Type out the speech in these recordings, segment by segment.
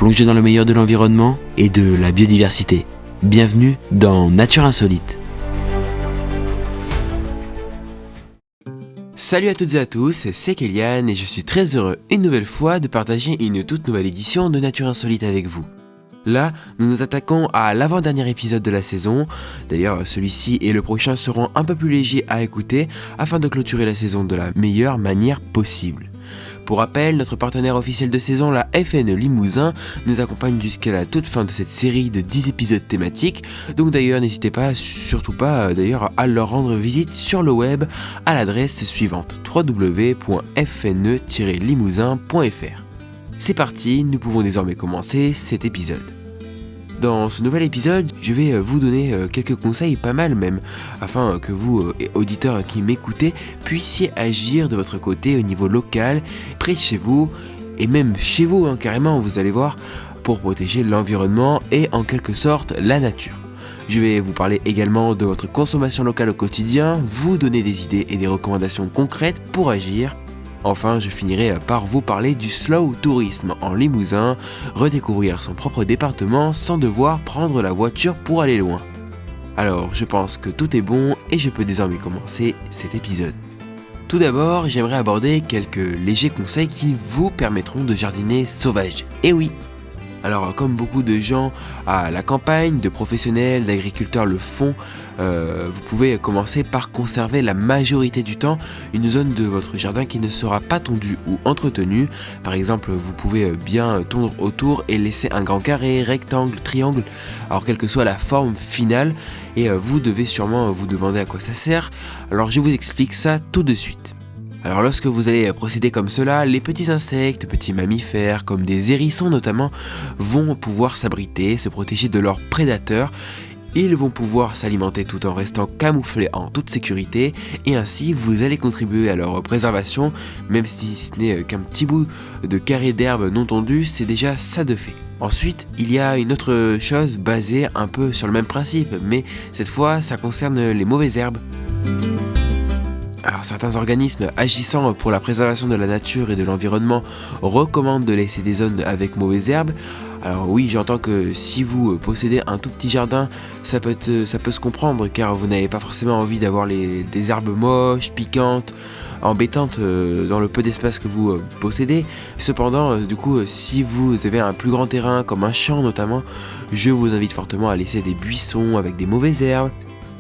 plonger dans le meilleur de l'environnement et de la biodiversité. Bienvenue dans Nature Insolite. Salut à toutes et à tous, c'est Kélian et je suis très heureux une nouvelle fois de partager une toute nouvelle édition de Nature Insolite avec vous. Là, nous nous attaquons à l'avant-dernier épisode de la saison. D'ailleurs, celui-ci et le prochain seront un peu plus légers à écouter afin de clôturer la saison de la meilleure manière possible. Pour rappel, notre partenaire officiel de saison, la FN Limousin, nous accompagne jusqu'à la toute fin de cette série de 10 épisodes thématiques. Donc d'ailleurs, n'hésitez pas, surtout pas à leur rendre visite sur le web à l'adresse suivante www.fne-limousin.fr. C'est parti, nous pouvons désormais commencer cet épisode. Dans ce nouvel épisode, je vais vous donner quelques conseils, pas mal même, afin que vous, auditeurs qui m'écoutez, puissiez agir de votre côté au niveau local, près de chez vous, et même chez vous, carrément, vous allez voir, pour protéger l'environnement et en quelque sorte la nature. Je vais vous parler également de votre consommation locale au quotidien, vous donner des idées et des recommandations concrètes pour agir. Enfin, je finirai par vous parler du slow tourisme en Limousin, redécouvrir son propre département sans devoir prendre la voiture pour aller loin. Alors, je pense que tout est bon et je peux désormais commencer cet épisode. Tout d'abord, j'aimerais aborder quelques légers conseils qui vous permettront de jardiner sauvage. Et oui! Alors, comme beaucoup de gens à la campagne, de professionnels, d'agriculteurs le font, vous pouvez commencer par conserver la majorité du temps une zone de votre jardin qui ne sera pas tondue ou entretenue. Par exemple, vous pouvez bien tondre autour et laisser un grand carré, rectangle, triangle, alors quelle que soit la forme finale. Et vous devez sûrement vous demander à quoi ça sert. Alors, je vous explique ça tout de suite. Alors lorsque vous allez procéder comme cela, les petits insectes, petits mammifères, comme des hérissons notamment, vont pouvoir s'abriter, se protéger de leurs prédateurs. Ils vont pouvoir s'alimenter tout en restant camouflés en toute sécurité et ainsi vous allez contribuer à leur préservation, même si ce n'est qu'un petit bout de carré d'herbe non tondu, c'est déjà ça de fait. Ensuite, il y a une autre chose basée un peu sur le même principe, mais cette fois ça concerne les mauvaises herbes. Alors certains organismes agissant pour la préservation de la nature et de l'environnement recommandent de laisser des zones avec mauvaises herbes. Alors oui, j'entends que si vous possédez un tout petit jardin, ça peut se comprendre car vous n'avez pas forcément envie d'avoir des herbes moches, piquantes, embêtantes dans le peu d'espace que vous possédez. Cependant, si vous avez un plus grand terrain comme un champ notamment, je vous invite fortement à laisser des buissons avec des mauvaises herbes.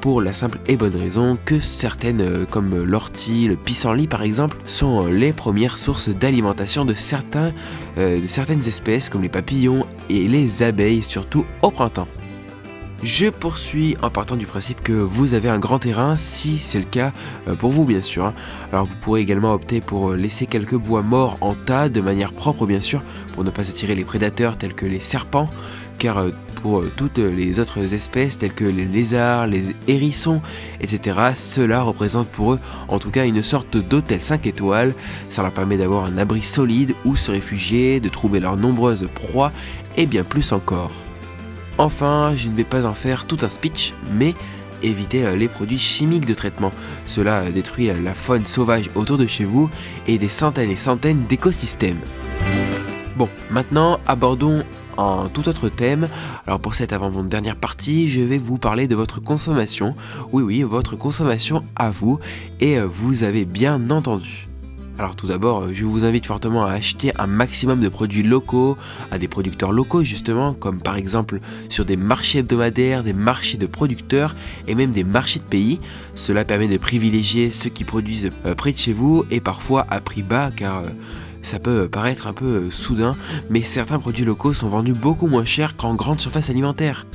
Pour la simple et bonne raison que certaines, comme l'ortie, le pissenlit par exemple, sont les premières sources d'alimentation de certaines espèces comme les papillons et les abeilles, surtout au printemps. Je poursuis en partant du principe que vous avez un grand terrain, si c'est le cas pour vous bien sûr. Alors vous pourrez également opter pour laisser quelques bois morts en tas, de manière propre bien sûr, pour ne pas attirer les prédateurs tels que les serpents, car pour toutes les autres espèces telles que les lézards, les hérissons, etc., cela représente pour eux en tout cas une sorte d'hôtel 5 étoiles. Ça leur permet d'avoir un abri solide où se réfugier, de trouver leurs nombreuses proies et bien plus encore. Enfin, je ne vais pas en faire tout un speech, mais évitez les produits chimiques de traitement. Cela détruit la faune sauvage autour de chez vous et des centaines et centaines d'écosystèmes. Bon, maintenant abordons un tout autre thème. Alors pour cette avant-dernière partie, je vais vous parler de votre consommation. Oui, votre consommation à vous, et vous avez bien entendu. Alors tout d'abord, je vous invite fortement à acheter un maximum de produits locaux, à des producteurs locaux justement, comme par exemple sur des marchés hebdomadaires, des marchés de producteurs et même des marchés de pays. Cela permet de privilégier ceux qui produisent près de chez vous et parfois à prix bas, car ça peut paraître un peu soudain, mais certains produits locaux sont vendus beaucoup moins cher qu'en grande surface alimentaire.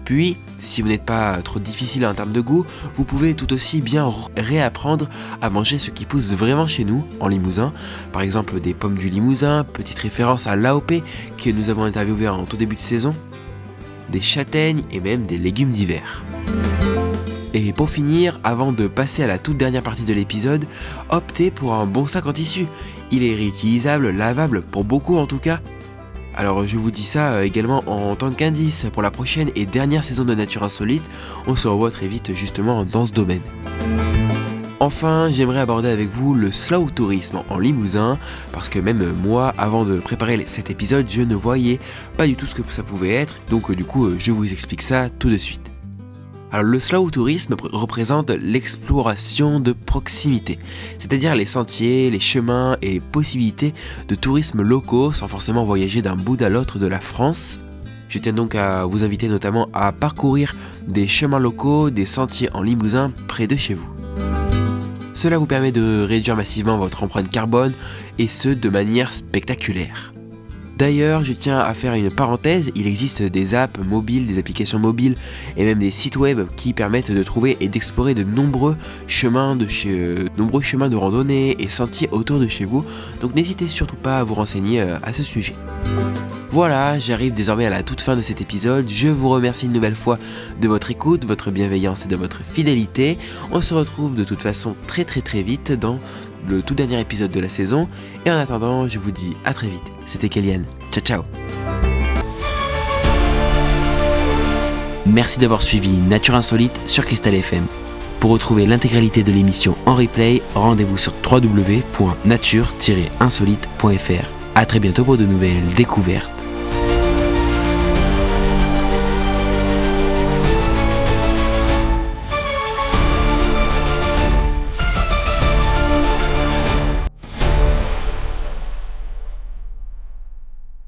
Puis, si vous n'êtes pas trop difficile en termes de goût, vous pouvez tout aussi bien réapprendre à manger ce qui pousse vraiment chez nous, en Limousin. Par exemple, des pommes du Limousin, petite référence à l'AOP que nous avons interviewé en tout début de saison, des châtaignes et même des légumes d'hiver. Et pour finir, avant de passer à la toute dernière partie de l'épisode, optez pour un bon sac en tissu. Il est réutilisable, lavable, pour beaucoup en tout cas. Alors je vous dis ça également en tant qu'indice pour la prochaine et dernière saison de Nature Insolite. On se revoit très vite justement dans ce domaine. Enfin, j'aimerais aborder avec vous le slow tourisme en Limousin, parce que même moi, avant de préparer cet épisode, je ne voyais pas du tout ce que ça pouvait être, donc du coup, je vous explique ça tout de suite. Alors le slow tourisme représente l'exploration de proximité, c'est-à-dire les sentiers, les chemins et les possibilités de tourisme locaux sans forcément voyager d'un bout à l'autre de la France. Je tiens donc à vous inviter notamment à parcourir des chemins locaux, des sentiers en Limousin près de chez vous. Cela vous permet de réduire massivement votre empreinte carbone et ce de manière spectaculaire. D'ailleurs, je tiens à faire une parenthèse, il existe des apps mobiles, des applications mobiles et même des sites web qui permettent de trouver et d'explorer de nombreux chemins de randonnée et sentiers autour de chez vous, donc n'hésitez surtout pas à vous renseigner à ce sujet. Voilà, j'arrive désormais à la toute fin de cet épisode, je vous remercie une nouvelle fois de votre écoute, votre bienveillance et de votre fidélité. On se retrouve de toute façon très vite dans le tout dernier épisode de la saison, et en attendant, je vous dis à très vite. C'était Kélian, ciao. Merci d'avoir suivi Nature Insolite sur Cristal FM. Pour retrouver l'intégralité de l'émission en replay, rendez-vous sur www.nature-insolite.fr. A très bientôt pour de nouvelles découvertes.